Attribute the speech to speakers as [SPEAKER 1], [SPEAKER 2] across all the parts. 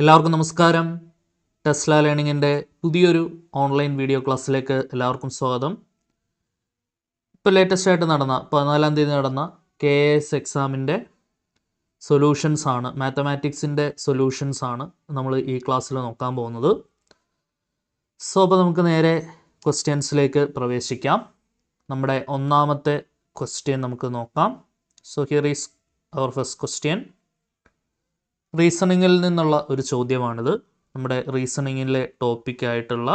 [SPEAKER 1] എല്ലാവർക്കും നമസ്കാരം. ടെസ്ല ലേണിങ്ങിൻ്റെ പുതിയൊരു ഓൺലൈൻ വീഡിയോ ക്ലാസ്സിലേക്ക് എല്ലാവർക്കും സ്വാഗതം. ഇപ്പോൾ ലേറ്റസ്റ്റ് ആയിട്ട് നടന്ന 14-ാം തീയതി നടന്ന KS എക്സാമിൻ്റെ സൊല്യൂഷൻസ് ആണ്, മാത്തമാറ്റിക്സിൻ്റെ സൊല്യൂഷൻസ് ആണ് നമ്മൾ ഈ ക്ലാസ്സിൽ നോക്കാൻ പോകുന്നത്. അപ്പോൾ നമുക്ക് നേരെ ക്വസ്റ്റ്യൻസിലേക്ക് പ്രവേശിക്കാം. നമ്മുടെ ഒന്നാമത്തെ ക്വസ്റ്റ്യൻ നമുക്ക് നോക്കാം. Here is our first question. റീസണിങ്ങിൽ നിന്നുള്ള ഒരു ചോദ്യമാണിത്. നമ്മുടെ റീസണിങ്ങിലെ ടോപ്പിക്കായിട്ടുള്ള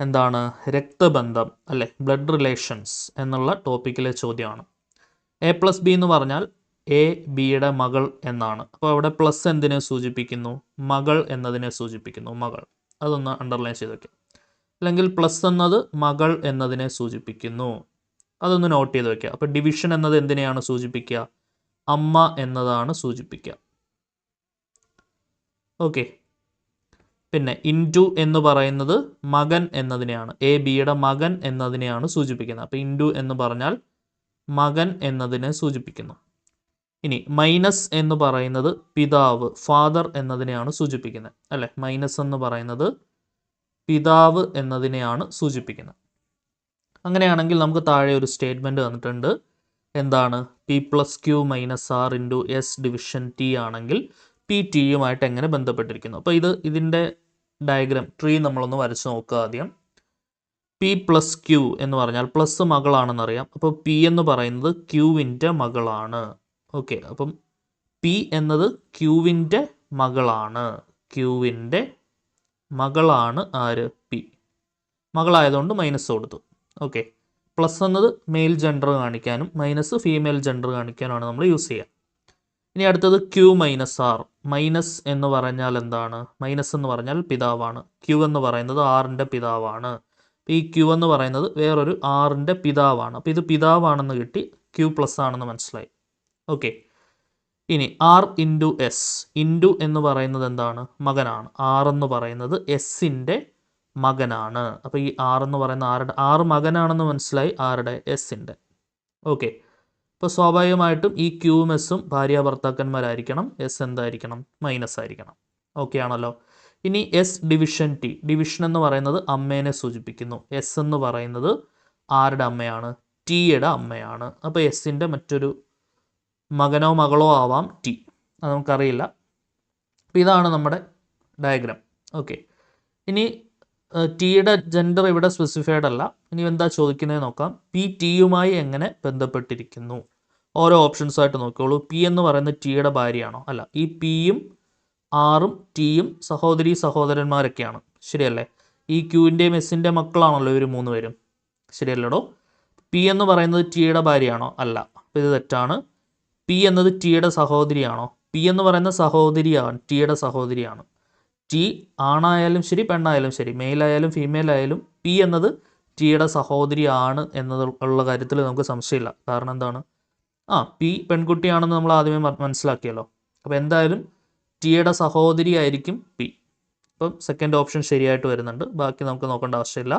[SPEAKER 1] എന്താണ്, രക്തബന്ധം അല്ലെ, ബ്ലഡ് റിലേഷൻസ് എന്നുള്ള ടോപ്പിക്കിലെ ചോദ്യമാണ്. A+B എന്ന് പറഞ്ഞാൽ A ബിയുടെ മകൾ എന്നാണ്. അപ്പോൾ അവിടെ പ്ലസ് എന്തിനെ സൂചിപ്പിക്കുന്നു? മകൾ എന്നതിനെ സൂചിപ്പിക്കുന്നു. മകൾ, അതൊന്ന് അണ്ടർലൈൻ ചെയ്ത് വയ്ക്കാം. അല്ലെങ്കിൽ പ്ലസ് എന്നത് മകൾ എന്നതിനെ സൂചിപ്പിക്കുന്നു, അതൊന്ന് നോട്ട് ചെയ്ത് വയ്ക്കുക. അപ്പോൾ ഡിവിഷൻ എന്നത് എന്തിനെയാണ് സൂചിപ്പിക്കുക? അമ്മ എന്നതാണ് സൂചിപ്പിക്കുക. ഓക്കെ. പിന്നെ ഇൻറ്റു എന്ന് പറയുന്നത് മകൻ എന്നതിനെയാണ്, A ബിയുടെ മകൻ എന്നതിനെയാണ് സൂചിപ്പിക്കുന്നത്. അപ്പോൾ ഇൻറ്റു എന്ന് പറഞ്ഞാൽ മകൻ എന്നതിനെ സൂചിപ്പിക്കുന്നു. ഇനി മൈനസ് എന്ന് പറയുന്നത് പിതാവ്, ഫാദർ എന്നതിനെയാണ് സൂചിപ്പിക്കുന്നത് അല്ലേ. മൈനസ് എന്ന് പറയുന്നത് പിതാവ് എന്നതിനെയാണ് സൂചിപ്പിക്കുന്നത്. അങ്ങനെയാണെങ്കിൽ നമുക്ക് താഴെ ഒരു സ്റ്റേറ്റ്മെൻറ്റ് തന്നിട്ടുണ്ട്. എന്താണ്? P+Q - R × S division T ആണെങ്കിൽ P Tയുമായിട്ട് എങ്ങനെ ബന്ധപ്പെട്ടിരിക്കുന്നു? അപ്പോൾ ഇതിൻ്റെ ഡയഗ്രാം ട്രീ നമ്മളൊന്ന് വരച്ച് നോക്കുക ആദ്യം. P+Q എന്ന് പറഞ്ഞാൽ പ്ലസ് മകളാണെന്നറിയാം. അപ്പോൾ P എന്ന് പറയുന്നത് ക്യൂവിൻ്റെ മകളാണ്. ഓക്കെ, അപ്പം P എന്നത് ക്യൂവിൻ്റെ മകളാണ്. ക്യൂവിൻ്റെ മകളാണ് ആര്? P. മകളായതുകൊണ്ട് മൈനസ് കൊടുത്തു. ഓക്കെ. പ്ലസ് എന്നത് മെയിൽ ജെൻഡർ കാണിക്കാനും മൈനസ് ഫീമെയിൽ ജെൻഡർ കാണിക്കാനുമാണ് നമ്മൾ യൂസ് ചെയ്യുക. ഇനി അടുത്തത് Q - R. മൈനസ് എന്ന് പറഞ്ഞാൽ എന്താണ്? മൈനസ് എന്ന് പറഞ്ഞാൽ പിതാവാണ്. Q എന്ന് പറയുന്നത് ആറിൻ്റെ പിതാവാണ്. ഈ Q എന്ന് പറയുന്നത് വേറൊരു ആറിൻ്റെ പിതാവാണ്. അപ്പോൾ ഇത് പിതാവാണെന്ന് കിട്ടി, Q+ ആണെന്ന് മനസ്സിലായി. ഓക്കെ. ഇനി R × S. ഇൻറ്റു എന്ന് പറയുന്നത് എന്താണ്? മകനാണ്. R എന്ന് പറയുന്നത് എസിൻ്റെ മകനാണ്. അപ്പോൾ ഈ R എന്ന് പറയുന്ന ആരുടെ? R മകനാണെന്ന് മനസ്സിലായി. ആരുടെ? എസിൻ്റെ. ഓക്കെ. ഇപ്പോൾ സ്വാഭാവികമായിട്ടും ഈ Qയും എസും ഭാര്യ ഭർത്താക്കന്മാരായിരിക്കണം. എസ് എന്തായിരിക്കണം? മൈനസ് ആയിരിക്കണം. ഓക്കെ ആണല്ലോ. ഇനി S ഡിവിഷൻ T. ഡിവിഷൻ എന്ന് പറയുന്നത് അമ്മേനെ സൂചിപ്പിക്കുന്നു. S എന്ന് പറയുന്നത് ആരുടെ അമ്മയാണ്? Tയുടെ അമ്മയാണ്. അപ്പോൾ എസിൻ്റെ മറ്റൊരു മകനോ മകളോ ആവാം T, അത് നമുക്കറിയില്ല. അപ്പോൾ ഇതാണ് നമ്മുടെ ഡയഗ്രാം. ഓക്കെ. ഇനി Tയുടെ ജെൻഡർ ഇവിടെ സ്പെസിഫൈഡ് അല്ല. ഇനി എന്താ ചോദിക്കുന്നത് നോക്കാം. P Tയുമായി എങ്ങനെ ബന്ധപ്പെട്ടിരിക്കുന്നു? ഓരോ ഓപ്ഷൻസ് ആയിട്ട് നോക്കിയോളൂ. P എന്ന് പറയുന്നത് Tയുടെ ഭാര്യയാണോ? അല്ല. ഈ Pയും Rഉം Tയും സഹോദരി സഹോദരന്മാരൊക്കെയാണ്, ശരിയല്ലേ? ഈ Qൻ്റെയും എസിൻ്റെ മക്കളാണല്ലോ ഇവർ മൂന്ന് പേരും, ശരിയല്ലടോ? P എന്ന് പറയുന്നത് Tയുടെ ഭാര്യയാണോ? അല്ല. അപ്പോൾ ഇത് തെറ്റാണ്. P എന്നത് Tയുടെ സഹോദരിയാണോ? P എന്ന് പറയുന്ന സഹോദരിയാണ്, Tയുടെ സഹോദരിയാണ്. T ആണായാലും ശരി പെണ്ണായാലും ശരി, മെയിലായാലും ഫീമെയിൽ ആയാലും P എന്നത് Tയുടെ സഹോദരിയാണ് എന്നുള്ള കാര്യത്തിൽ നമുക്ക് സംശയമില്ല. കാരണം എന്താണ്? P പെൺകുട്ടിയാണെന്ന് നമ്മൾ ആദ്യമേ മനസ്സിലാക്കിയല്ലോ. അപ്പോൾ എന്തായാലും Tയുടെ സഹോദരി ആയിരിക്കും P. അപ്പം സെക്കൻഡ് ഓപ്ഷൻ ശരിയായിട്ട് വരുന്നുണ്ട്. ബാക്കി നമുക്ക് നോക്കേണ്ട ആവശ്യമില്ല.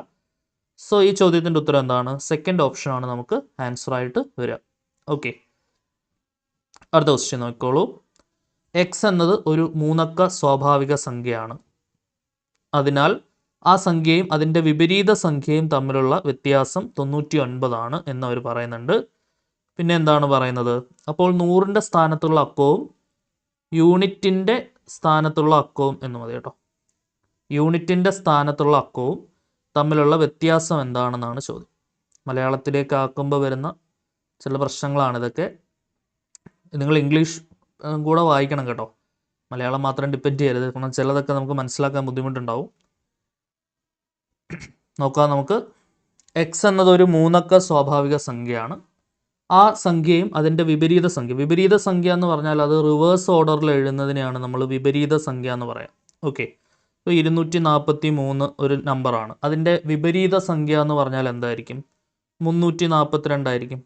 [SPEAKER 1] സോ ഈ ചോദ്യത്തിൻ്റെ ഉത്തരം എന്താണ്? സെക്കൻഡ് ഓപ്ഷനാണ് നമുക്ക് ആൻസർ ആയിട്ട് വരിക. ഓക്കെ. അടുത്ത ക്വസ്റ്റ്യൻ നോക്കിക്കോളൂ. X എന്നത് ഒരു 3 അക്ക സ്വാഭാവിക സംഖ്യയാണ്. അതിനാൽ ആ സംഖ്യയും അതിൻ്റെ വിപരീത സംഖ്യയും തമ്മിലുള്ള വ്യത്യാസം 99 ആണ് എന്നവർ പറയുന്നുണ്ട്. പിന്നെ എന്താണ് പറയുന്നത്? അപ്പോൾ 100ൻ്റെ സ്ഥാനത്തുള്ള അക്കവും യൂണിറ്റിൻ്റെ സ്ഥാനത്തുള്ള അക്കവും എന്ന് മതി കേട്ടോ. യൂണിറ്റിൻ്റെ സ്ഥാനത്തുള്ള അക്കവും തമ്മിലുള്ള വ്യത്യാസം എന്താണെന്നാണ് ചോദ്യം. മലയാളത്തിലേക്ക് ആക്കുമ്പോൾ വരുന്ന ചില പ്രശ്നങ്ങളാണിതൊക്കെ. നിങ്ങൾ ഇംഗ്ലീഷ് കൂടെ വായിക്കണം കേട്ടോ. മലയാളം മാത്രം ഡിപ്പെൻഡ് ചെയ്യരുത്. കാരണം ചിലതൊക്കെ നമുക്ക് മനസ്സിലാക്കാൻ ബുദ്ധിമുട്ടുണ്ടാവും. നോക്കാം നമുക്ക്. X എന്നത് ഒരു 3 അക്ക സ്വാഭാവിക സംഖ്യയാണ്. ആ സംഖ്യയും അതിൻ്റെ വിപരീത സംഖ്യ. വിപരീത സംഖ്യ എന്ന് പറഞ്ഞാൽ അത് റിവേഴ്സ് ഓർഡറിൽ എഴുതുന്നതിനെയാണ് നമ്മൾ വിപരീത സംഖ്യ എന്ന് പറയാം. ഓക്കെ. ഇപ്പോൾ 243 ഒരു നമ്പറാണ്. അതിൻ്റെ വിപരീത സംഖ്യ എന്ന് പറഞ്ഞാൽ എന്തായിരിക്കും? 342 ആയിരിക്കും.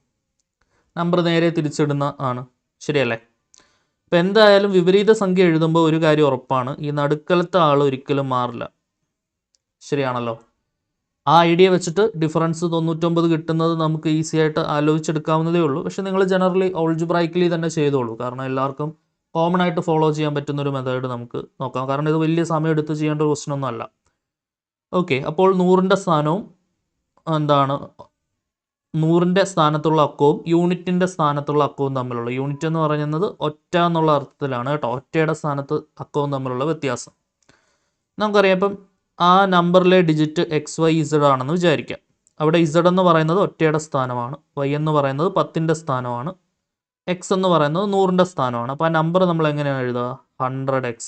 [SPEAKER 1] നമ്പർ നേരെ തിരിച്ചിടുന്ന ആണ്, ശരിയല്ലേ? അപ്പോൾ എന്തായാലും വിപരീത സംഖ്യ എഴുതുമ്പോൾ ഒരു കാര്യം ഉറപ്പാണ്, ഈ നടുക്കലത്തെ ആൾ ഒരിക്കലും മാറില്ല, ശരിയാണല്ലോ? ആ ഐഡിയ വെച്ചിട്ട് ഡിഫറൻസ് 99 കിട്ടുന്നത് നമുക്ക് ഈസി ആയിട്ട് ആലോചിച്ചെടുക്കാവുന്നതേ ഉള്ളൂ. പക്ഷെ നിങ്ങൾ ജനറലി ഓൾജിബ്രൈക്കലി തന്നെ ചെയ്തോളൂ. കാരണം എല്ലാവർക്കും കോമൺ ആയിട്ട് ഫോളോ ചെയ്യാൻ പറ്റുന്ന ഒരു മെത്തേഡ് നമുക്ക് നോക്കാം. കാരണം ഇത് വലിയ സമയം എടുത്ത് ചെയ്യേണ്ട ഒരു ക്വസ്റ്റൻ ഒന്നും അല്ല. ഓക്കെ, അപ്പോൾ 100ൻ്റെ സ്ഥാനവും എന്താണ് 100ൻ്റെ സ്ഥാനത്തുള്ള അക്കവും യൂണിറ്റിൻ്റെ സ്ഥാനത്തുള്ള അക്കവും തമ്മിലുള്ള, യൂണിറ്റ് എന്ന് പറയുന്നത് ഒറ്റ എന്നുള്ള അർത്ഥത്തിലാണ് കേട്ടോ, ഒറ്റയുടെ സ്ഥാനത്ത് അക്കവും തമ്മിലുള്ള വ്യത്യാസം നമുക്കറിയാം. ഇപ്പം ആ നമ്പറിലെ ഡിജിറ്റ് XYZ ആണെന്ന് വിചാരിക്കാം. അവിടെ Z എന്ന് പറയുന്നത് ഒറ്റയുടെ സ്ഥാനമാണ്, Y എന്ന് പറയുന്നത് 10ൻ്റെ സ്ഥാനമാണ്, X എന്ന് പറയുന്നത് 100ൻ്റെ സ്ഥാനമാണ്. അപ്പോൾ ആ നമ്പർ നമ്മൾ എങ്ങനെയാണ് എഴുതുക? 100X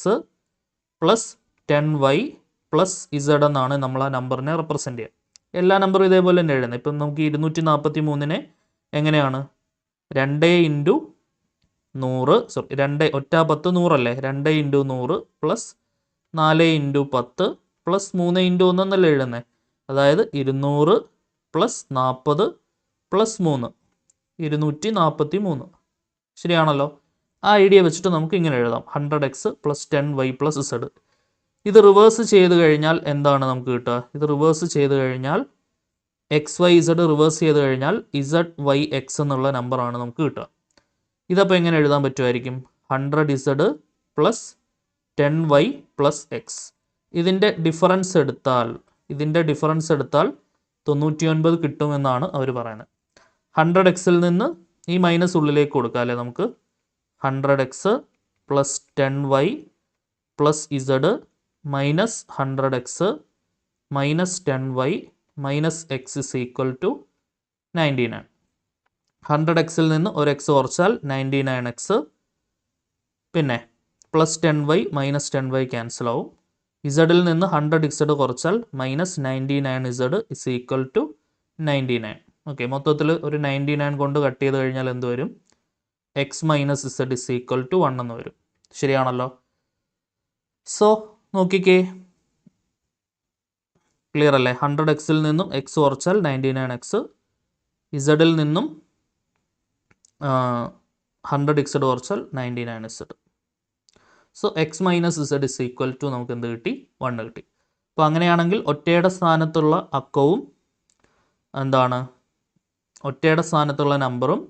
[SPEAKER 1] plus 10Y plus Z എന്നാണ് നമ്മൾ ആ നമ്പറിനെ റെപ്രസെൻ്റ് ചെയ്യുക. എല്ലാ നമ്പറും ഇതേപോലെ തന്നെ എഴുതുന്നത്. ഇപ്പം നമുക്ക് 243 എങ്ങനെയാണ് 2 ഇൻറ്റു 100, സോറി 2 ഒറ്റ 10 100 അല്ലേ, 2 into 100 plus 4 into 10 plus 3 into 1 എന്നല്ലേ എഴുതുന്നത്. അതായത് 200 പ്ലസ് 40 പ്ലസ് 3 243. ശരിയാണല്ലോ. ആ ഐഡിയ വെച്ചിട്ട് നമുക്ക് ഇങ്ങനെ എഴുതാം 100X plus 10Y plus Z. ഇത് റിവേഴ്സ് ചെയ്ത് കഴിഞ്ഞാൽ എന്താണ് നമുക്ക് കിട്ടുക? ഇത് റിവേഴ്സ് ചെയ്ത് കഴിഞ്ഞാൽ XYZ റിവേഴ്സ് ചെയ്ത് കഴിഞ്ഞാൽ ZYX എന്നുള്ള നമ്പറാണ് നമുക്ക് കിട്ടുക. ഇതപ്പോൾ എങ്ങനെ എഴുതാൻ പറ്റുമായിരിക്കും? 100Z plus 10Y plus X. ഇതിൻ്റെ ഡിഫറൻസ് എടുത്താൽ 99 കിട്ടുമെന്നാണ് അവർ പറയുന്നത്. 100Xൽ നിന്ന് ഈ മൈനസ് ഉള്ളിലേക്ക് കൊടുക്കുക അല്ലേ നമുക്ക്. 100X plus 10Y plus Z minus 100X minus 10Y minus X is equal to 99. 100Xൽ നിന്ന് ഒരു X കുറച്ചാൽ 99X, പിന്നെ plus 10Y minus 10Y cancel ആവും. ഇസഡിൽ നിന്ന് 100Z കുറച്ചാൽ minus 99Z is equal to 99. Okay, മൊത്തത്തിൽ ഒരു 99 കൊണ്ട് കട്ട് ചെയ്ത് കഴിഞ്ഞാൽ എന്ത് വരും? X minus Z is equal to 1 എന്ന് വരും. ശരിയാണല്ലോ. സോ നോക്കിക്കേ, ക്ലിയർ അല്ലേ? 100Xൽ നിന്നും X കുറച്ചാൽ 99X, ഇസഡിൽ നിന്നും 100Z കുറച്ചാൽ 99Z. So X minus Z is equal to നമുക്ക് എന്ത് കിട്ടി? 1 കിട്ടി. അപ്പോൾ അങ്ങനെയാണെങ്കിൽ ഒറ്റയുടെ സ്ഥാനത്തുള്ള അക്കവും എന്താണ്, ഒറ്റയുടെ സ്ഥാനത്തുള്ള നമ്പറും,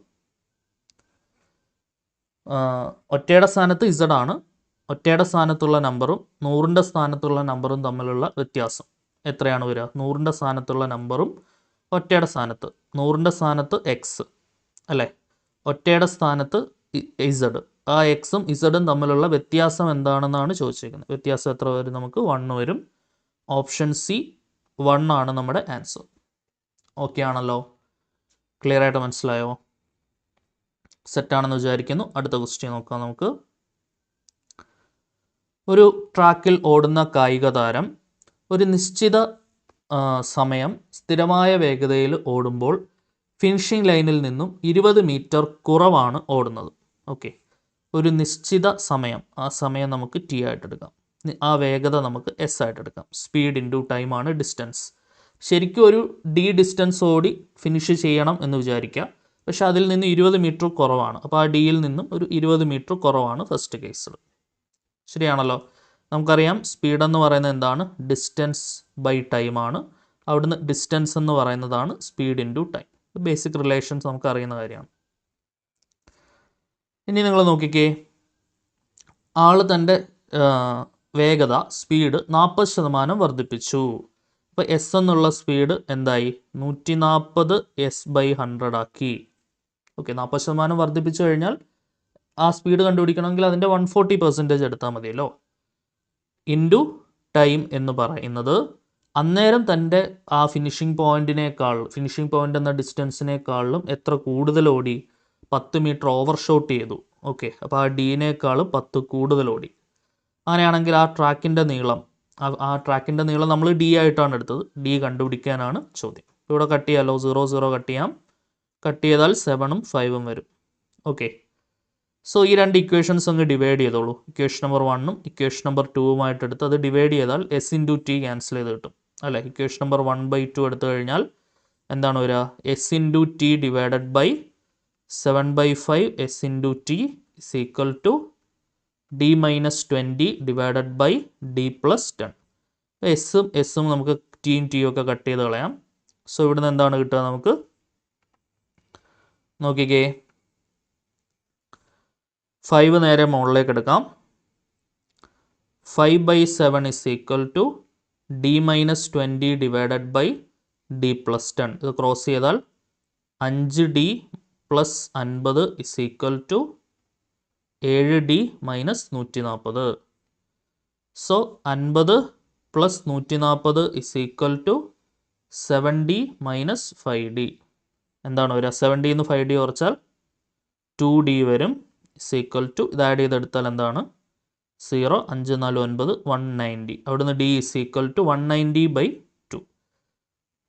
[SPEAKER 1] ഒറ്റയുടെ സ്ഥാനത്ത് Z ആണ്, ഒറ്റയുടെ സ്ഥാനത്തുള്ള നമ്പറും 100ൻ്റെ സ്ഥാനത്തുള്ള നമ്പറും തമ്മിലുള്ള വ്യത്യാസം എത്രയാണ് വരിക? 100ൻ്റെ സ്ഥാനത്തുള്ള നമ്പറും ഒറ്റയുടെ സ്ഥാനത്ത്, 100ൻ്റെ സ്ഥാനത്ത് X അല്ലേ, ഒറ്റയുടെ സ്ഥാനത്ത് Z. ആ എക്സും ഇസഡും തമ്മിലുള്ള വ്യത്യാസം എന്താണെന്നാണ് ചോദിച്ചിരിക്കുന്നത്. വ്യത്യാസം എത്ര വരും? നമുക്ക് 1 വരും. ഓപ്ഷൻ സി 1 ആണ് നമ്മുടെ ആൻസർ. ഓക്കെ ആണല്ലോ, ക്ലിയർ ആയിട്ട് മനസ്സിലായോ? സെറ്റാണെന്ന് വിചാരിക്കുന്നു. അടുത്ത ക്വസ്റ്റ്യൻ നോക്കാം നമുക്ക്. ഒരു ട്രാക്കിൽ ഓടുന്ന കായിക താരം ഒരു നിശ്ചിത സമയം സ്ഥിരമായ വേഗതയിൽ ഓടുമ്പോൾ ഫിനിഷിംഗ് ലൈനിൽ നിന്നും 20 മീറ്റർ കുറവാണ് ഓടുന്നത്. ഓക്കെ, ഒരു നിശ്ചിത സമയം, ആ സമയം നമുക്ക് T ആയിട്ട് എടുക്കാം, ആ വേഗത നമുക്ക് S ആയിട്ട് എടുക്കാം. സ്പീഡ് ഇൻറ്റു ടൈമാണ് ഡിസ്റ്റൻസ്. ശരിക്കും ഒരു D ഡിസ്റ്റൻസ് ഓടി ഫിനിഷ് ചെയ്യണം എന്ന് വിചാരിക്കുക. പക്ഷെ അതിൽ നിന്ന് 20 മീറ്റർ കുറവാണ്. അപ്പോൾ ആ ഡിയിൽ നിന്നും ഒരു 20 മീറ്റർ കുറവാണ് ഫസ്റ്റ് കേസിൽ. ശരിയാണല്ലോ. നമുക്കറിയാം സ്പീഡ് എന്ന് പറയുന്നത് എന്താണ്? ഡിസ്റ്റൻസ് ബൈ ടൈം ആണ്. അവിടുന്ന് ഡിസ്റ്റൻസ് എന്ന് പറയുന്നതാണ് speed into time. Basic relations നമുക്ക് അറിയുന്ന കാര്യമാണ്. ഇനി നിങ്ങൾ നോക്കിക്കേ, ആൾ തൻ്റെ വേഗത സ്പീഡ് 40% വർദ്ധിപ്പിച്ചു. അപ്പോൾ S എന്നുള്ള സ്പീഡ് എന്തായി? 140 S/100 ആക്കി. ഓക്കെ, 40% വർദ്ധിപ്പിച്ചു കഴിഞ്ഞാൽ ആ സ്പീഡ് കണ്ടുപിടിക്കണമെങ്കിൽ അതിൻ്റെ 140% എടുത്താൽ മതിയല്ലോ. ഇൻറ്റു ടൈം എന്ന് പറയുന്നത് അന്നേരം തൻ്റെ ആ ഫിനിഷിംഗ് പോയിൻ്റ് എന്ന ഡിസ്റ്റൻസിനേക്കാളും എത്ര കൂടുതൽ ഓടി? 10 മീറ്റർ ഓവർ ഷോട്ട് ചെയ്തു. ഓക്കെ, അപ്പോൾ ആ ഡീനേക്കാളും 10 കൂടുതൽ ഓടി. അങ്ങനെയാണെങ്കിൽ ആ ട്രാക്കിൻ്റെ നീളം നമ്മൾ D ആയിട്ടാണ് എടുത്തത്. D കണ്ടുപിടിക്കാനാണ് ചോദ്യം. ഇവിടെ കട്ട് ചെയ്യാമല്ലോ, 0 0 കട്ട് ചെയ്യാം. കട്ട് ചെയ്താൽ 7ഉം 5ഉം വരും. ഓക്കെ, സോ ഈ രണ്ട് ഇക്വേഷൻസ് അങ്ങ് ഡിവൈഡ് ചെയ്തോളൂ. ഇക്വേഷൻ നമ്പർ 1ഉം ഇക്വേഷൻ നമ്പർ 2ഉമായിട്ട് എടുത്ത് അത് ഡിവൈഡ് ചെയ്താൽ S ഇൻറ്റു T ക്യാൻസൽ ചെയ്ത് കിട്ടും അല്ലേ. ഇക്വേഷൻ നമ്പർ 1/2 എടുത്തു കഴിഞ്ഞാൽ എന്താണ് വരിക? S into T divided by 7/5 S into T is equal to D - 20 divided by D + 10. എസും നമുക്ക് Tയും Tയും ഒക്കെ കട്ട് ചെയ്ത് കളയാം. സോ ഇവിടുന്ന് എന്താണ് കിട്ടുക? നമുക്ക് നോക്കിക്കേ, 5 നേരെ മുകളിലേക്ക് എടുക്കാം. 5/7 is equal to d minus 20 divided by d plus 10. ഇത് ക്രോസ് ചെയ്താൽ 5d plus 50 is equal to 7d minus 140. So 50 plus 140 is equal to 7d minus 5d. എന്താണ് വരിക? 7d എന്ന് 5d കുറച്ചാൽ 2d വരും. is equal to ഇത് add ചെയ്തെടുത്താൽ എന്താണ്? 0, 5, 4, 9, 190. അവിടുന്ന് d is equal to 190/2.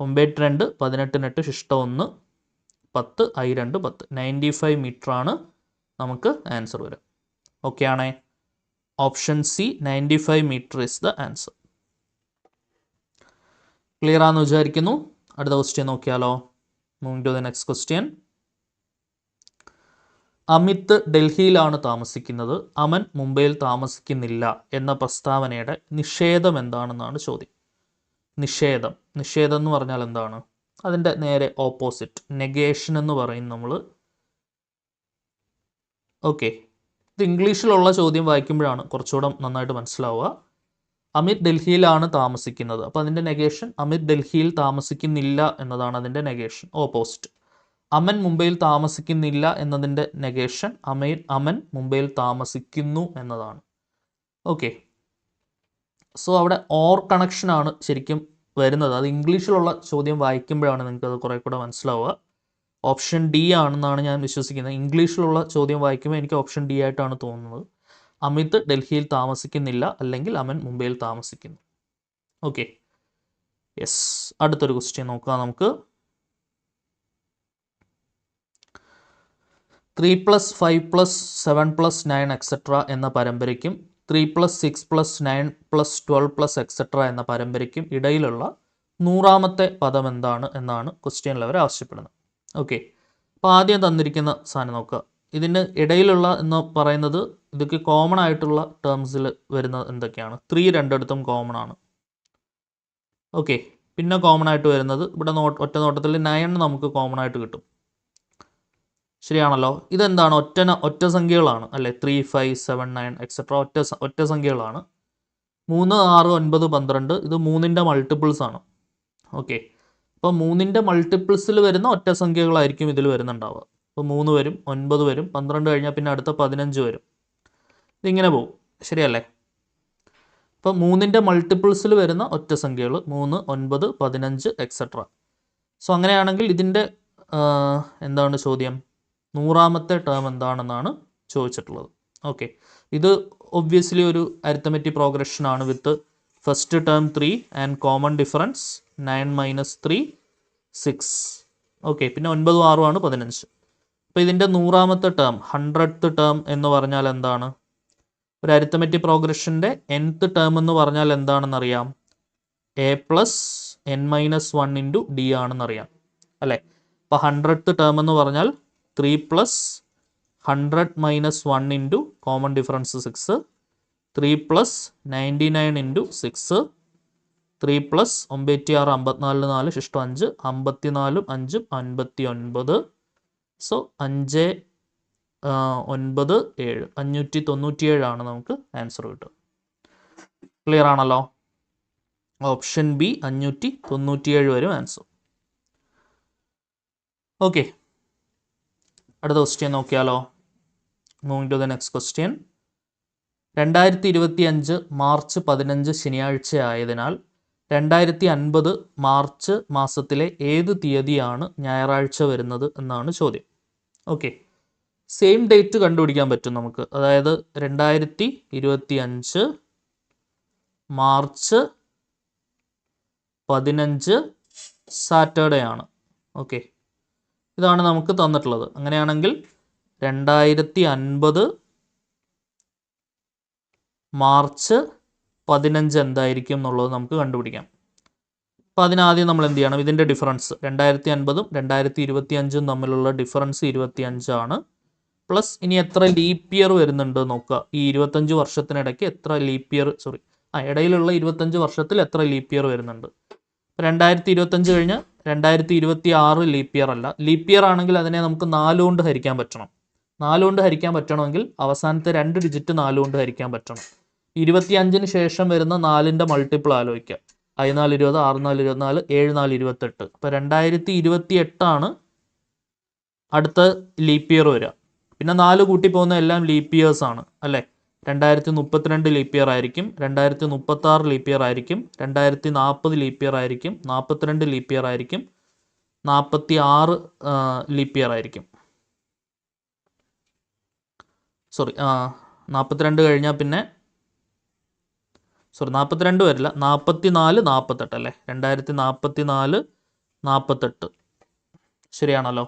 [SPEAKER 1] 9, 2, 18, ശിഷ്ടം 1, 10, I2, 10. 95 മീറ്റർ ആണ് നമുക്ക് ആൻസർ വരും. ഓക്കെ ആണേ? Option C 95 meter is the answer. Clear ആണെന്ന് വിചാരിക്കുന്നു. അടുത്ത ക്വസ്റ്റ്യൻ നോക്കിയാലോ? Moving to the next question. Amit ഡൽഹിയിലാണ് താമസിക്കുന്നത്, അമൻ മുംബൈയിൽ താമസിക്കുന്നില്ല എന്ന പ്രസ്താവനയുടെ നിഷേധം എന്താണെന്നാണ് ചോദ്യം. നിഷേധം എന്ന് പറഞ്ഞാൽ എന്താണ്? അതിൻ്റെ നേരെ ഓപ്പോസിറ്റ് നെഗേഷൻ എന്ന് പറയും നമ്മൾ. ഓക്കെ, ഇത് ഇംഗ്ലീഷിലുള്ള ചോദ്യം വായിക്കുമ്പോഴാണ് കുറച്ചുകൂടെ നന്നായിട്ട് മനസ്സിലാവുക. അമിത് ഡൽഹിയിലാണ് താമസിക്കുന്നത്, അപ്പോൾ അതിൻ്റെ നെഗേഷൻ അമിത് ഡൽഹിയിൽ താമസിക്കുന്നില്ല എന്നതാണ് അതിൻ്റെ നെഗേഷൻ, ഓപ്പോസിറ്റ്. അമൻ മുംബൈയിൽ താമസിക്കുന്നില്ല എന്നതിൻ്റെ നെഗേഷൻ അമൻ മുംബൈയിൽ താമസിക്കുന്നു എന്നതാണ്. ഓക്കെ, സോ അവിടെ ഓർ കണക്ഷനാണ് ശരിക്കും വരുന്നത്. അത് ഇംഗ്ലീഷിലുള്ള ചോദ്യം വായിക്കുമ്പോഴാണ് നിങ്ങൾക്കത് കുറേ കൂടെ മനസ്സിലാവുക. ഓപ്ഷൻ ഡി ആണെന്നാണ് ഞാൻ വിശ്വസിക്കുന്നത്. ഇംഗ്ലീഷിലുള്ള ചോദ്യം വായിക്കുമ്പോൾ എനിക്ക് ഓപ്ഷൻ ഡി ആയിട്ടാണ് തോന്നുന്നത്. അമിത് ഡൽഹിയിൽ താമസിക്കുന്നില്ല, അല്ലെങ്കിൽ അമൻ മുംബൈയിൽ താമസിക്കുന്നു. Okay, yes. അടുത്തൊരു ക്വസ്റ്റ്യൻ നോക്കാം നമുക്ക്. 3+5+7+9 എക്സെട്ര എന്ന പരമ്പരയ്ക്കും 3+6+9+12 എക്സെട്ര എന്ന പരമ്പരയ്ക്കും ഇടയിലുള്ള 100ാമത്തെ പദം എന്താണ് എന്നാണ് ക്വസ്റ്റ്യനിൽ അവർ ആവശ്യപ്പെടുന്നത്. ഓക്കെ, അപ്പോൾ ആദ്യം തന്നിരിക്കുന്ന സാധനം നോക്കുക. ഇതിന് ഇടയിലുള്ള എന്ന് പറയുന്നത് ഇതൊക്കെ കോമൺ ആയിട്ടുള്ള ടേംസിൽ വരുന്ന എന്തൊക്കെയാണ്? 3 രണ്ടിടത്തും കോമൺ ആണ്. ഓക്കെ, പിന്നെ കോമൺ ആയിട്ട് വരുന്നത് ഇവിടെ ഒറ്റ നോട്ടത്തിൽ 9 നമുക്ക് കോമൺ ആയിട്ട് കിട്ടും. ശരിയാണല്ലോ? ഇതെന്താണ്? ഒറ്റ സംഖ്യകളാണ് അല്ലേ? 3, 5, 7, 9 എക്സെട്ര ഒറ്റ സംഖ്യകളാണ്. 3, 6, 9, 12 ഇത് 3ൻ്റെ മൾട്ടിപ്പിൾസ് ആണ്. ഓക്കെ, അപ്പോൾ 3ൻ്റെ മൾട്ടിപ്പിൾസിൽ വരുന്ന ഒറ്റ സംഖ്യകളായിരിക്കും ഇതിൽ വരുന്നുണ്ടാവുക. അപ്പോൾ 3 വരും, 9 വരും, 12 കഴിഞ്ഞാൽ പിന്നെ അടുത്ത 15 വരും. ഇതിങ്ങനെ പോകും, ശരിയല്ലേ? അപ്പോൾ 3ൻ്റെ മൾട്ടിപ്പിൾസിൽ വരുന്ന ഒറ്റ സംഖ്യകൾ 3, 9, 15 എക്സെട്ര. സോ അങ്ങനെയാണെങ്കിൽ ഇതിൻ്റെ എന്താണ് ചോദ്യം? 100ാമത്തെ ടേം എന്താണെന്നാണ് ചോദിച്ചിട്ടുള്ളത്. ഓക്കെ, ഇത് ഒബ്വിയസ്ലി ഒരു അരിത്തമെറ്റിക് പ്രോഗ്രഷൻ ആണ് with first term 3 and common difference 9 - 3 6. Okay, പിന്നെ 9, 6 ആണ് 15. അപ്പോൾ ഇതിൻ്റെ 100ാമത്തെ ടേം 100th ടേം എന്ന് പറഞ്ഞാൽ എന്താണ്? ഒരു അരിത്തമെറ്റിക് പ്രോഗ്രഷൻ്റെ nth ടേം എന്ന് പറഞ്ഞാൽ എന്താണെന്നറിയാം? a+n-1 × d ആണെന്നറിയാം അല്ലേ? അപ്പോൾ 100th ടേം എന്ന് പറഞ്ഞാൽ 3 + 100 - 1 × കോമൺ ഡിഫറൻസ് 6, 3 + 99 × 6, 3 + 96, 54, 4 ശിഷ്ടം 5, 54, 5, 59. സോ 5, 9, 7 597 ആണ് നമുക്ക് ആൻസർ കിട്ടുക. ക്ലിയർ ആണല്ലോ? ഓപ്ഷൻ ബി 597 വരും ആൻസർ. ഓക്കെ, അടുത്ത ക്വസ്റ്റ്യൻ നോക്കിയാലോ? Moving to the next question. 2025 March 15 ശനിയാഴ്ച ആയതിനാൽ 2050 മാർച്ച് മാസത്തിലെ ഏത് തീയതിയാണ് ഞായറാഴ്ച വരുന്നത് എന്നാണ് ചോദ്യം. ഓക്കെ, സെയിം ഡേറ്റ് കണ്ടുപിടിക്കാൻ പറ്റും നമുക്ക്. അതായത് 2025 മാർച്ച് 15 സാറ്റർഡേ ആണ്. ഓക്കെ, ഇതാണ് നമുക്ക് തന്നിട്ടുള്ളത്. അങ്ങനെയാണെങ്കിൽ 2050 മാർച്ച് 15 എന്തായിരിക്കും എന്നുള്ളത് നമുക്ക് കണ്ടുപിടിക്കാം. അപ്പോൾ അതിനാദ്യം നമ്മൾ എന്ത് ചെയ്യണം? ഇതിൻ്റെ ഡിഫറൻസ് 2050ഉം 2025ഉം തമ്മിലുള്ള ഡിഫറൻസ് 25 ആണ്. പ്ലസ് ഇനി എത്ര ലീപ്പ് ഇയർ വരുന്നുണ്ട് നോക്കുക. ഈ 25 വർഷത്തിനിടയ്ക്ക് എത്ര ലീപ്പ് ഇയർ, ഇടയിലുള്ള 25 വർഷത്തിൽ എത്ര ലീപ്പ് ഇയർ വരുന്നുണ്ട്? 2025 കഴിഞ്ഞ് 2026 ലീപ്പ് ഇയർ അല്ല. ലീപ്പ് ഇയർ ആണെങ്കിൽ അതിനെ നമുക്ക് 4 കൊണ്ട് ഹരിക്കാൻ പറ്റണം. 4 കൊണ്ട് ഹരിക്കാൻ പറ്റണമെങ്കിൽ അവസാനത്തെ 2 ഡിജിറ്റ് 4 കൊണ്ട് ഹരിക്കാൻ പറ്റണം. 25-ന് ശേഷം വരുന്ന 4ന്റെ മൾട്ടിപ്പിൾ ആലോചിക്കുക. 14 20, 64 24, 74 28. അപ്പോൾ 2028 അടുത്ത ലീപ്പ് ഇയർ വരിക. പിന്നെ 4 കൂട്ടി പോകുന്ന എല്ലാം ലീപ്പ് ഇയേഴ്സ് ആണ് അല്ലേ. 2032 ലീപ്പ് ഇയർ ആയിരിക്കും, 2036 ലീപ്പ് ഇയർ ആയിരിക്കും, 2040 ലീപ്പ് ഇയർ ആയിരിക്കും, 42 ലീപ്പ് ഇയർ ആയിരിക്കും, 46 ലീപ്പ് ഇയർ ആയിരിക്കും. 42 കഴിഞ്ഞാൽ പിന്നെ 42 വരില്ല, 44 48 അല്ലേ. 2044 48 ശരിയാണല്ലോ.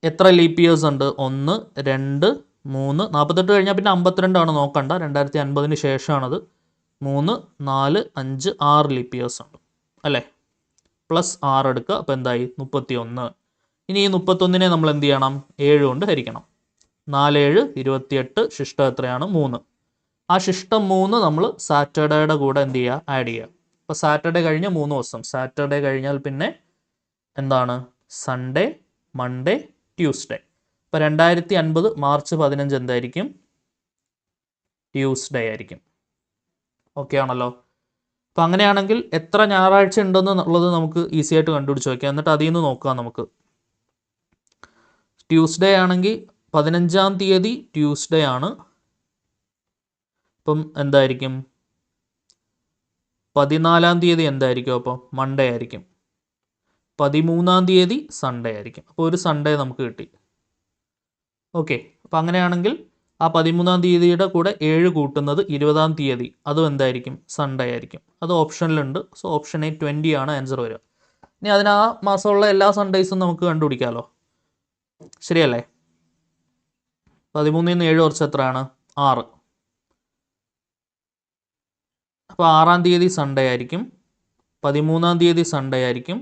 [SPEAKER 1] എത്ര ലീപ്പ് ഇയേഴ്സ് ഉണ്ട്? 1 2 3 48 കഴിഞ്ഞാൽ പിന്നെ 52 നോക്കണ്ട, 2050-ന് ശേഷമാണത്. 3 4 5 6 ലീപ്പ് ഇയേഴ്സ് ഉണ്ട് അല്ലേ. പ്ലസ് 6 എടുക്കുക, അപ്പോൾ എന്തായി? 31. ഇനി ഈ 31-നെ നമ്മൾ എന്ത് ചെയ്യണം? 7 കൊണ്ട് ഹരിക്കണം. 4 7 28, ശിഷ്ടം എത്രയാണ്? 3. ആ ശിഷ്ടം 3 നമ്മൾ സാറ്റർഡേയുടെ കൂടെ എന്ത് ചെയ്യുക? ആഡ് ചെയ്യുക. അപ്പോൾ സാറ്റർഡേ കഴിഞ്ഞ 3 ദിവസം, സാറ്റർഡേ കഴിഞ്ഞാൽ പിന്നെ എന്താണ്? Sunday, Monday, Tuesday. ഇപ്പോൾ 2050 മാർച്ച് 15 എന്തായിരിക്കും? ട്യൂസ്ഡേ ആയിരിക്കും. ഓക്കെ ആണല്ലോ. അപ്പോൾ അങ്ങനെയാണെങ്കിൽ എത്ര ഞായറാഴ്ച ഉണ്ടെന്നുള്ളത് നമുക്ക് ഈസി ആയിട്ട് കണ്ടുപിടിച്ച് വയ്ക്കാം. എന്നിട്ട് അതിൽ നിന്ന് നോക്കാം നമുക്ക്. ട്യൂസ്ഡേ ആണെങ്കിൽ 15-ാം തീയതി ട്യൂസ്ഡേ ആണ്. അപ്പം എന്തായിരിക്കും? 14-ാം തീയതി എന്തായിരിക്കും? അപ്പോൾ മൺഡേ ആയിരിക്കും. 13-ാം തീയതി സൺഡേ ആയിരിക്കും. അപ്പോൾ ഒരു സൺഡേ നമുക്ക് കിട്ടി. ഓക്കെ. അപ്പോൾ അങ്ങനെയാണെങ്കിൽ ആ 13-ാം തീയതിയുടെ കൂടെ 7 കൂട്ടുന്നത് 20-ാം തീയതി, അതും എന്തായിരിക്കും? സൺഡേ ആയിരിക്കും. അത് ഓപ്ഷനിലുണ്ട്. സോ ഓപ്ഷൻ എ 20 ആണ് ആൻസർ വരിക. ഇനി അതിന് ആ മാസമുള്ള എല്ലാ സൺഡേയ്സും നമുക്ക് കണ്ടുപിടിക്കാമല്ലോ. ശരിയല്ലേ? 13-ൽ നിന്ന് 7 കുറച്ച് എത്രയാണ്? 6. അപ്പോൾ 6-ാം തീയതി സൺഡേ ആയിരിക്കും, 13-ാം തീയതി സൺഡേ ആയിരിക്കും,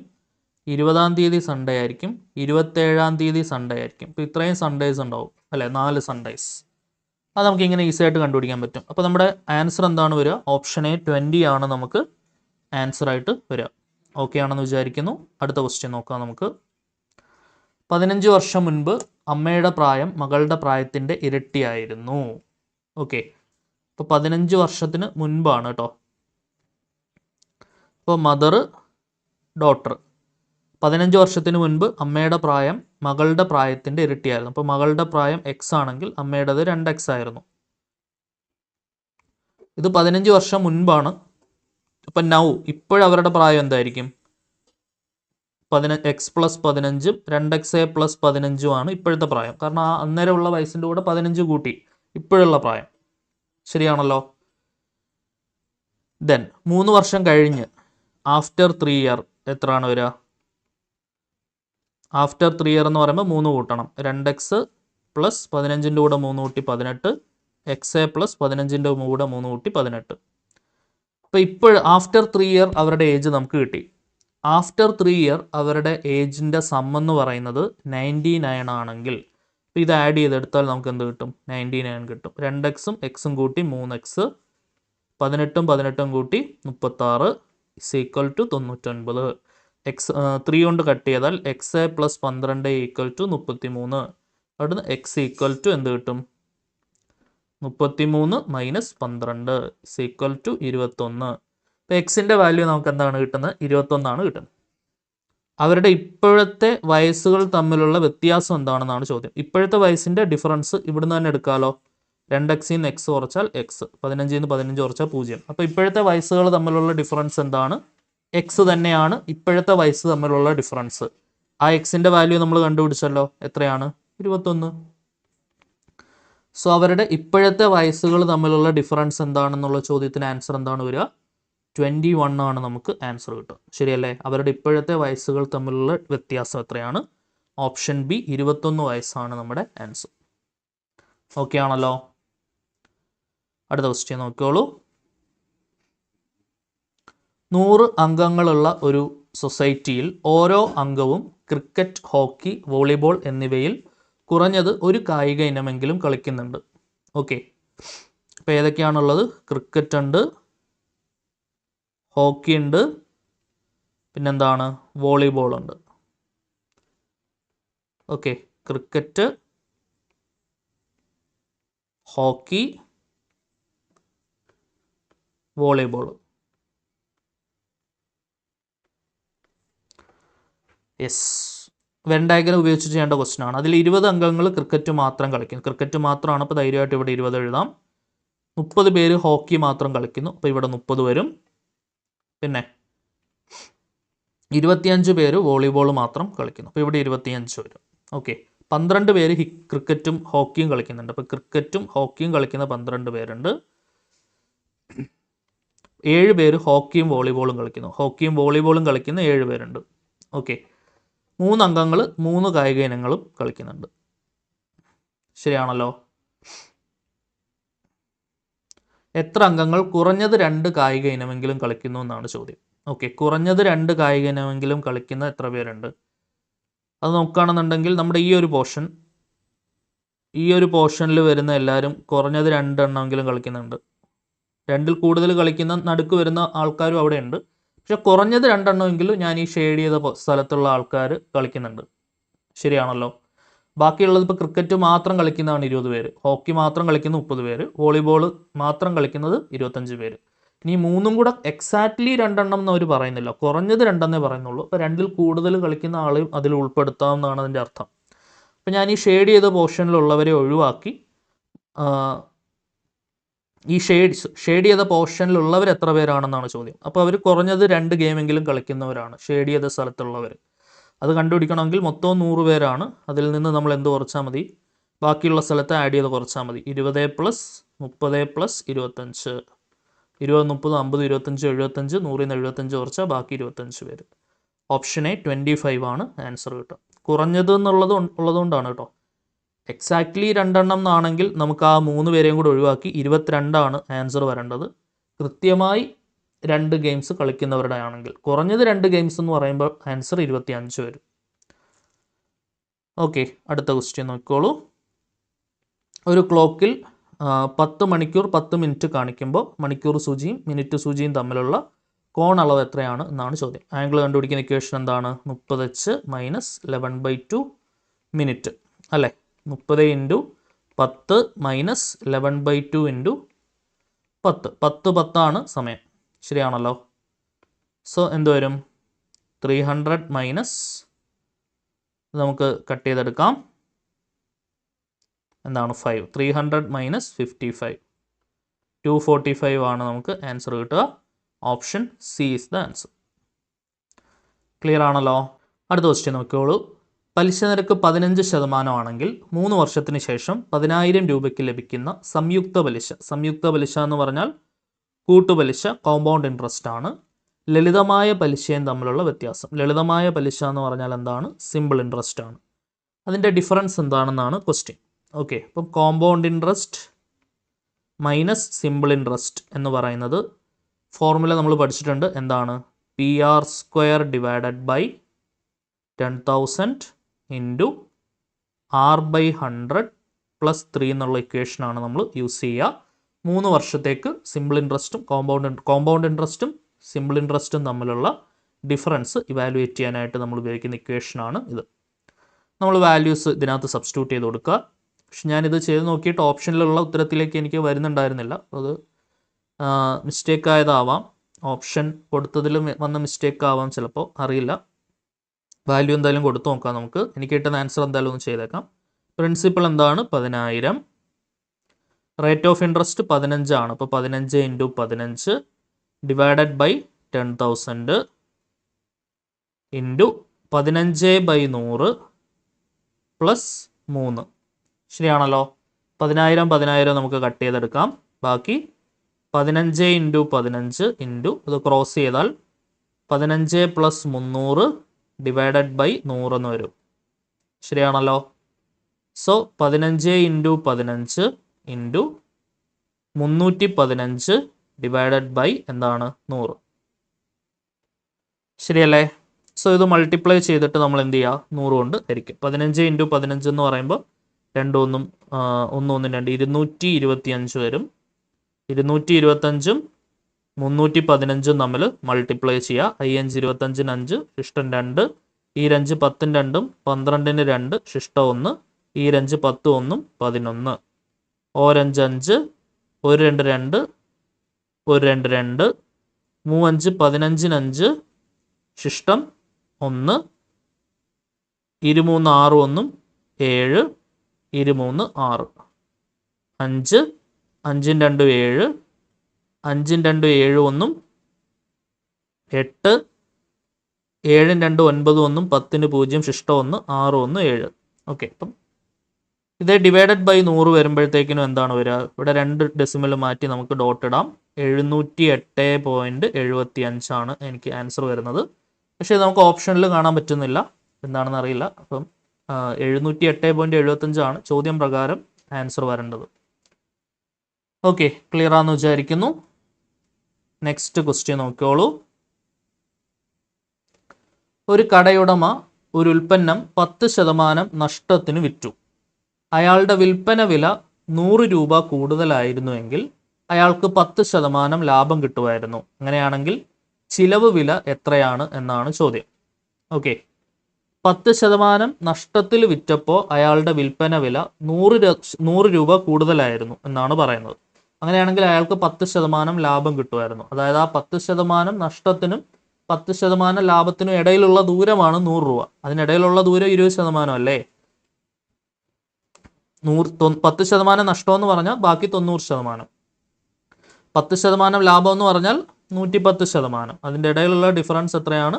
[SPEAKER 1] 20-ാം തീയതി സൺഡേ ആയിരിക്കും, 27-ാം തീയതി സൺഡേ ആയിരിക്കും. ഇപ്പോൾ ഇത്രയും സൺഡേസ് ഉണ്ടാവും അല്ലേ, 4 സൺഡേസ്. അത് നമുക്ക് ഇങ്ങനെ ഈസി ആയിട്ട് കണ്ടുപിടിക്കാൻ പറ്റും. അപ്പോൾ നമ്മുടെ ആൻസർ എന്താണ് വരിക? ഓപ്ഷൻ എ 20 ആണ് നമുക്ക് ആൻസർ ആയിട്ട് വരിക. ഓക്കെ ആണെന്ന് വിചാരിക്കുന്നു. അടുത്ത ക്വസ്റ്റ്യൻ നോക്കാം നമുക്ക്. 15 വർഷം മുൻപ് അമ്മയുടെ പ്രായം മകളുടെ പ്രായത്തിൻ്റെ ഇരട്ടിയായിരുന്നു. ഓക്കെ. അപ്പോൾ 15 വർഷത്തിന് മുൻപാണ് കേട്ടോ. അപ്പോൾ മദർ, ഡോട്ടർ. 15 വർഷത്തിന് മുൻപ് അമ്മയുടെ പ്രായം മകളുടെ പ്രായത്തിൻ്റെ ഇരട്ടിയായിരുന്നു. അപ്പോൾ മകളുടെ പ്രായം എക്സ് ആണെങ്കിൽ അമ്മയുടേത് 2x ആയിരുന്നു. ഇത് 15 വർഷം മുൻപാണ്. അപ്പം നൗ ഇപ്പോഴവരുടെ പ്രായം എന്തായിരിക്കും? x + 15 2x + 15 ഇപ്പോഴത്തെ പ്രായം. കാരണം ആ അന്നേരമുള്ള വയസ്സിൻ്റെ കൂടെ 15 കൂട്ടി ഇപ്പോഴുള്ള പ്രായം. ശരിയാണല്ലോ. ദെൻ 3 വർഷം കഴിഞ്ഞ് ആഫ്റ്റർ 3 ഇയർ എത്രയാണ് വരിക? ആഫ്റ്റർ 3 ഇയർ എന്ന് പറയുമ്പോൾ 3 കൂട്ടണം. 2x + 15-ൻ്റെ കൂടെ 3 കൂട്ടി 18, x + 15-ൻ്റെ കൂടെ 3 കൂട്ടി 18. അപ്പോൾ ആഫ്റ്റർ 3 ഇയർ അവരുടെ ഏജ് നമുക്ക് കിട്ടി. ആഫ്റ്റർ 3 ഇയർ അവരുടെ ഏജിൻ്റെ സം എന്ന് പറയുന്നത് 99 ആണെങ്കിൽ അപ്പോൾ ഇത് ആഡ് ചെയ്തെടുത്താൽ നമുക്ക് എന്ത് കിട്ടും? 99 കിട്ടും. 2x x കൂട്ടി 3x, 18 18 കൂട്ടി 36 = 99. 3 കൊണ്ട് കട്ട് ചെയ്താൽ x + 12 = 33. അവിടുന്ന് x = എന്ത് കിട്ടും? 33 - 12 = 21. അപ്പോൾ എക്സിൻ്റെ വാല്യൂ നമുക്ക് എന്താണ് കിട്ടുന്നത്? 21 കിട്ടുന്നത്. അവരുടെ ഇപ്പോഴത്തെ വയസ്സുകൾ തമ്മിലുള്ള വ്യത്യാസം എന്താണെന്നാണ് ചോദ്യം. ഇപ്പോഴത്തെ വയസ്സിൻ്റെ ഡിഫറൻസ് ഇവിടുന്ന് തന്നെ എടുക്കാമല്ലോ. 2x ന്ന് x കുറച്ചാൽ x, 15 ന്ന് 15 കുറച്ചാൽ 0. അപ്പോൾ ഇപ്പോഴത്തെ വയസ്സുകൾ തമ്മിലുള്ള ഡിഫറൻസ് എന്താണ്? x തന്നെയാണ് ഇപ്പോഴത്തെ വയസ്സ് തമ്മിലുള്ള ഡിഫറൻസ്. ആ എക്സിൻ്റെ വാല്യൂ നമ്മൾ കണ്ടുപിടിച്ചല്ലോ. എത്രയാണ്? 21. സോ അവരുടെ ഇപ്പോഴത്തെ വയസ്സുകൾ തമ്മിലുള്ള ഡിഫറൻസ് എന്താണെന്നുള്ള ചോദ്യത്തിന് ആൻസർ എന്താണ് വരിക? 21 ആണ് നമുക്ക് ആൻസർ കിട്ടുക. ശരിയല്ലേ? അവരുടെ ഇപ്പോഴത്തെ വയസ്സുകൾ തമ്മിലുള്ള വ്യത്യാസം എത്രയാണ്? ഓപ്ഷൻ ബി 21 വയസ്സാണ് നമ്മുടെ ആൻസർ. ഓക്കെ ആണല്ലോ. അടുത്ത ക്വസ്റ്റ്യൻ നോക്കിയോളൂ. 100 അംഗങ്ങളുള്ള ഒരു സൊസൈറ്റിയിൽ ഓരോ അംഗവും ക്രിക്കറ്റ്, ഹോക്കി, വോളിബോൾ എന്നിവയിൽ കുറഞ്ഞത് ഒരു കായിക ഇനമെങ്കിലും കളിക്കുന്നുണ്ട്. ഓക്കെ. അപ്പോൾ ഏതൊക്കെയാണുള്ളത്? ക്രിക്കറ്റ് ഉണ്ട്, ഹോക്കി ഉണ്ട്, പിന്നെന്താണ്? വോളിബോൾ ഉണ്ട്. Okay. Cricket, hockey, volleyball. Yes, Venn diagram ഉപയോഗിച്ച് ചെയ്യേണ്ട ക്വസ്റ്റ്യൻ ആണ്. അതിൽ 20 അംഗങ്ങൾ ക്രിക്കറ്റ് മാത്രം കളിക്കുന്നു. ക്രിക്കറ്റ് മാത്രമാണ്, അപ്പോൾ ധൈര്യമായിട്ട് ഇവിടെ 20 എഴുതാം. 30 പേര് ഹോക്കി മാത്രം കളിക്കുന്നു, അപ്പോൾ ഇവിടെ 30 വരും. പിന്നെ 25 പേര് വോളിബോൾ മാത്രം കളിക്കുന്നു, അപ്പോൾ ഇവിടെ 25 വരും. ഓക്കെ, 12 പേര് ക്രിക്കറ്റും ഹോക്കിയും കളിക്കുന്നുണ്ട്, അപ്പോൾ ക്രിക്കറ്റും ഹോക്കിയും കളിക്കുന്ന 12 പേരുണ്ട്. 7 പേര് ഹോക്കിയും വോളിബോളും കളിക്കുന്നു, ഹോക്കിയും വോളിബോളും കളിക്കുന്ന 7 പേരുണ്ട്. ഓക്കെ, 3 അംഗങ്ങൾ 3 കായിക ഇനങ്ങളും കളിക്കുന്നുണ്ട്. ശരിയാണല്ലോ. എത്ര അംഗങ്ങൾ കുറഞ്ഞത് 2 കായിക ഇനമെങ്കിലും കളിക്കുന്നു എന്നാണ് ചോദ്യം. ഓക്കെ, കുറഞ്ഞത് 2 കായിക ഇനമെങ്കിലും കളിക്കുന്ന എത്ര പേരുണ്ട്? അത് നോക്കുകയാണെന്നുണ്ടെങ്കിൽ നമ്മുടെ ഈ ഒരു പോർഷനിൽ വരുന്ന എല്ലാവരും കുറഞ്ഞത് 2 എണ്ണമെങ്കിലും കളിക്കുന്നുണ്ട്. 2ൽ കൂടുതൽ കളിക്കുന്ന നടുക്ക് വരുന്ന ആൾക്കാരും അവിടെ ഉണ്ട്. പക്ഷെ കുറഞ്ഞത് 2 എണ്ണമെങ്കിലും ഞാൻ ഈ ഷെയ്ഡ് ചെയ്ത സ്ഥലത്തുള്ള ആൾക്കാർ കളിക്കുന്നുണ്ട്. ശരിയാണല്ലോ. ബാക്കിയുള്ളത് ഇപ്പോൾ ക്രിക്കറ്റ് മാത്രം കളിക്കുന്നതാണ് 20 പേര്, ഹോക്കി മാത്രം കളിക്കുന്ന 30 പേര്, വോളിബോൾ മാത്രം കളിക്കുന്നത് 25 പേര്. ഇനി 3ഉം കൂടെ എക്സാക്ട്ലി 2 എണ്ണം എന്ന് അവർ പറയുന്നില്ല, കുറഞ്ഞത് 2 എന്നേ പറയുന്നുള്ളൂ. അപ്പോൾ 2ൽ കൂടുതൽ കളിക്കുന്ന ആളെയും അതിൽ ഉൾപ്പെടുത്താമെന്നാണ് അതിൻ്റെ അർത്ഥം. അപ്പോൾ ഞാൻ ഈ ഷെയ്ഡ് ചെയ്ത പോർഷനിലുള്ളവരെ ഒഴിവാക്കി ഈ ഷെയ്ഡ് ചെയ്ത പോർഷനിലുള്ളവർ എത്ര പേരാണെന്നാണ് ചോദ്യം. അപ്പോൾ അവർ കുറഞ്ഞത് 2 ഗെയിമെങ്കിലും കളിക്കുന്നവരാണ് ഷെയ്ഡ് ചെയ്ത സ്ഥലത്തുള്ളവർ. അത് കണ്ടുപിടിക്കണമെങ്കിൽ മൊത്തം 100 പേരാണ്. അതിൽ നിന്ന് നമ്മൾ എന്ത് കുറച്ചാൽ മതി? ബാക്കിയുള്ള സ്ഥലത്ത് ആഡ് ചെയ്ത് കുറച്ചാൽ മതി. 20 + 30 + 25, 20, 30, 50, 25, 75, 100 ൽ നിന്ന് 75 കുറച്ചാൽ ബാക്കി 25 പേര്. ഓപ്ഷൻ എ 25 ആണ് ആൻസർ കിട്ടുക. കുറഞ്ഞത് ഉള്ളതുകൊണ്ടാണ് കേട്ടോ. എക്സാക്ട്ലി 2 എണ്ണം എന്നാണെങ്കിൽ നമുക്ക് ആ 3 പേരെയും കൂടെ ഒഴിവാക്കി 22 ആണ് ആൻസർ വരേണ്ടത്. കൃത്യമായി 2 ഗെയിംസ് കളിക്കുന്നവരുടെ ആണെങ്കിൽ, കുറഞ്ഞത് 2 ഗെയിംസ് എന്ന് പറയുമ്പോൾ ആൻസർ 25 വരും. ഓക്കെ, അടുത്ത ക്വസ്റ്റ്യൻ നോക്കിക്കോളൂ. ഒരു ക്ലോക്കിൽ 10 മണിക്കൂർ 10 മിനിറ്റ് കാണിക്കുമ്പോൾ മണിക്കൂർ സൂചിയും മിനിറ്റ് സൂചിയും തമ്മിലുള്ള കോൺ അളവ് എത്രയാണ് എന്നാണ് ചോദ്യം. ആംഗിൾ കണ്ടുപിടിക്കുന്ന ഇക്വേഷൻ എന്താണ്? 30h - 11/2 മിനിറ്റ് അല്ലേ? 30 × 10 - 11/2 × 10. 10 10 സമയം. ശരിയാണല്ലോ. സോ എന്ത് വരും? 300 നമുക്ക് കട്ട് ചെയ്തെടുക്കാം. എന്താണ് 5? 300 - 55, 245 ആണ് നമുക്ക് ആൻസർ കിട്ടുക. Option C is the answer. Clear ആണല്ലോ. അടുത്ത ക്വസ്റ്റ്യൻ നോക്കിയോളൂ. പലിശ നിരക്ക് 15% ആണെങ്കിൽ 3 വർഷത്തിന് ശേഷം 10,000 രൂപയ്ക്ക് ലഭിക്കുന്ന സംയുക്ത പലിശ എന്ന് പറഞ്ഞാൽ കൂട്ടുപലിശ, കോമ്പൗണ്ട് ഇൻട്രസ്റ്റ് ആണ്. ലളിതമായ പലിശയും തമ്മിലുള്ള വ്യത്യാസം. ലളിതമായ പലിശ എന്ന് പറഞ്ഞാൽ എന്താണ്? സിമ്പിൾ ഇൻട്രസ്റ്റ് ആണ്. അതിൻ്റെ ഡിഫറൻസ് എന്താണെന്നാണ് ക്വസ്റ്റ്യൻ. ഓക്കെ, അപ്പം compound interest minus simple interest എന്ന് പറയുന്നത് ഫോർമുല നമ്മൾ പഠിച്ചിട്ടുണ്ട്. എന്താണ്? PR² / 10,000 × R/100 + 3 എന്നുള്ള ഇക്വേഷനാണ് നമ്മൾ യൂസ് ചെയ്യുക. 3 വർഷത്തേക്ക് സിമ്പിൾ ഇൻട്രസ്റ്റും കോമ്പൗണ്ട് ഇൻട്രസ്റ്റും സിമ്പിൾ ഇൻട്രസ്റ്റും തമ്മിലുള്ള ഡിഫറൻസ് ഇവാലുവേറ്റ് ചെയ്യാനായിട്ട് നമ്മൾ ഉപയോഗിക്കുന്ന ഇക്വേഷനാണ് ഇത്. നമ്മൾ വാല്യൂസ് ഇതിനകത്ത് സബ്സ്റ്റിറ്റ്യൂട്ട് ചെയ്ത് കൊടുക്കുക. പക്ഷെ ഞാനിത് ചെയ്ത് നോക്കിയിട്ട് ഓപ്ഷനിലുള്ള ഉത്തരത്തിലേക്ക് എനിക്ക് വരുന്നുണ്ടായിരുന്നില്ല. അത് മിസ്റ്റേക്ക് ആയതാവാം, ഓപ്ഷൻ കൊടുത്തതിൽ വന്ന മിസ്റ്റേക്ക് ആവാം, ചിലപ്പോൾ അറിയില്ല. വാല്യൂ എന്തായാലും കൊടുത്തു നോക്കാം നമുക്ക്. എനിക്ക് കിട്ടുന്ന ആൻസർ എന്തായാലും ഒന്ന് ചെയ്തേക്കാം. പ്രിൻസിപ്പൾ എന്താണ്? 10,000. റേറ്റ് ഓഫ് ഇൻട്രസ്റ്റ് 15 ആണ്. അപ്പോൾ 15 × 15 ഡിവൈഡഡ് ബൈ 10,000 ഇൻറ്റു 15/100 പ്ലസ് 3. ശരിയാണല്ലോ. 10,000 നമുക്ക് കട്ട് ചെയ്തെടുക്കാം. ബാക്കി 15 × 15 ഇൻറ്റു ഇത് ക്രോസ് ചെയ്താൽ 15 + 300 ഡിവൈഡഡ് ബൈ 100 എന്ന് വരും. ശരിയാണല്ലോ. സോ 15 × 15 ഇൻറ്റു 315 ഡിവൈഡഡ് ബൈ എന്താണ്? 100. ശരിയല്ലേ? സോ ഇത് മൾട്ടിപ്ലൈ ചെയ്തിട്ട് നമ്മൾ എന്ത് ചെയ്യുക? 100 കൊണ്ട് ഹരിക്കും. 15 × 15 എന്ന് പറയുമ്പോൾ 2 1 1 2 225 വരും. 225ഉം 315ഉം തമ്മിൽ മൾട്ടിപ്ലൈ ചെയ്യുക. 5 25 5 ശിഷ്ടം 2, ഈ 5 10 2 12 2 ശിഷ്ടം 1, ഈ 5 10 1 11. ഓരഞ്ച് 5, 1 2 2, 1 2 2, 3 5 15 5, ശിഷ്ടം 1, 23 6 1, 7, 23 6, 5 5 2 7, 5 2 7 1, 8, 7 2 9 1, 10 0, ശിഷ്ടം 1, 6 1 7. ഓക്കെ, അപ്പം ഇത് ഡിവൈഡഡ് ബൈ 100 വരുമ്പോഴത്തേക്കിനും എന്താണ് വരിക? ഇവിടെ 2 ഡെസിമൽ മാറ്റി നമുക്ക് ഡോട്ട് ഇടാം. 708.75 ആണ് എനിക്ക് ആൻസർ വരുന്നത്. പക്ഷേ നമുക്ക് ഓപ്ഷനിൽ കാണാൻ പറ്റുന്നില്ല, എന്താണെന്ന് അറിയില്ല. അപ്പം 708.75 ആണ് ചോദ്യം പ്രകാരം ആൻസർ വരേണ്ടത്. ഓക്കെ, ക്ലിയർ ആണെന്ന് വിചാരിക്കുന്നു. നെക്സ്റ്റ് ക്വസ്റ്റ്യൻ നോക്കിയോളൂ. ഒരു കടയുടമ ഒരു ഉൽപ്പന്നം 10% നഷ്ടത്തിന് വിറ്റു. അയാളുടെ വിൽപ്പന വില 100 രൂപ കൂടുതലായിരുന്നുവെങ്കിൽ അയാൾക്ക് 10% ലാഭം കിട്ടുമായിരുന്നു. അങ്ങനെയാണെങ്കിൽ ചിലവ് വില എത്രയാണ് എന്നാണ് ചോദ്യം. ഓക്കെ, 10% നഷ്ടത്തിൽ വിറ്റപ്പോൾ അയാളുടെ വിൽപ്പന വില 100 രൂപ കൂടുതലായിരുന്നു എന്നാണ് പറയുന്നത്. അങ്ങനെയാണെങ്കിൽ അയാൾക്ക് 10% ലാഭം കിട്ടുമായിരുന്നു. അതായത് ആ 10% നഷ്ടത്തിനും 10% ലാഭത്തിനും ഇടയിലുള്ള ദൂരമാണ് 100 രൂപ. അതിനിടയിലുള്ള ദൂരം 20% അല്ലേ? 10% നഷ്ടം എന്ന് പറഞ്ഞാൽ ബാക്കി 90%. 10% ലാഭം എന്ന് പറഞ്ഞാൽ 110%. അതിൻ്റെ ഇടയിലുള്ള ഡിഫറൻസ് എത്രയാണ്?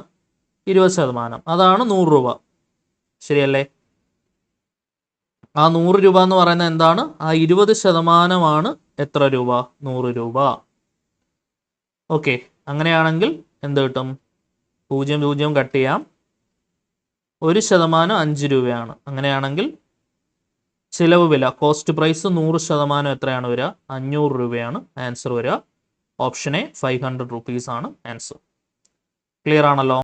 [SPEAKER 1] 20%. അതാണ് 100 രൂപ. ശരിയല്ലേ? ആ 100 രൂപ എന്ന് പറയുന്നത് എന്താണ്? ആ 20% എത്ര രൂപ? 100 രൂപ. ഓക്കെ, അങ്ങനെയാണെങ്കിൽ എന്ത് കിട്ടും? 0 0 കട്ട് ചെയ്യാം. 1% 5 രൂപയാണ്. അങ്ങനെയാണെങ്കിൽ ചിലവ് വില, കോസ്റ്റ് പ്രൈസ് 100% എത്രയാണ് വരിക? 500 രൂപയാണ് ആൻസർ വരിക. ഓപ്ഷൻ എ 500 rupees ആണ് ആൻസർ. ക്ലിയർ ആണല്ലോ?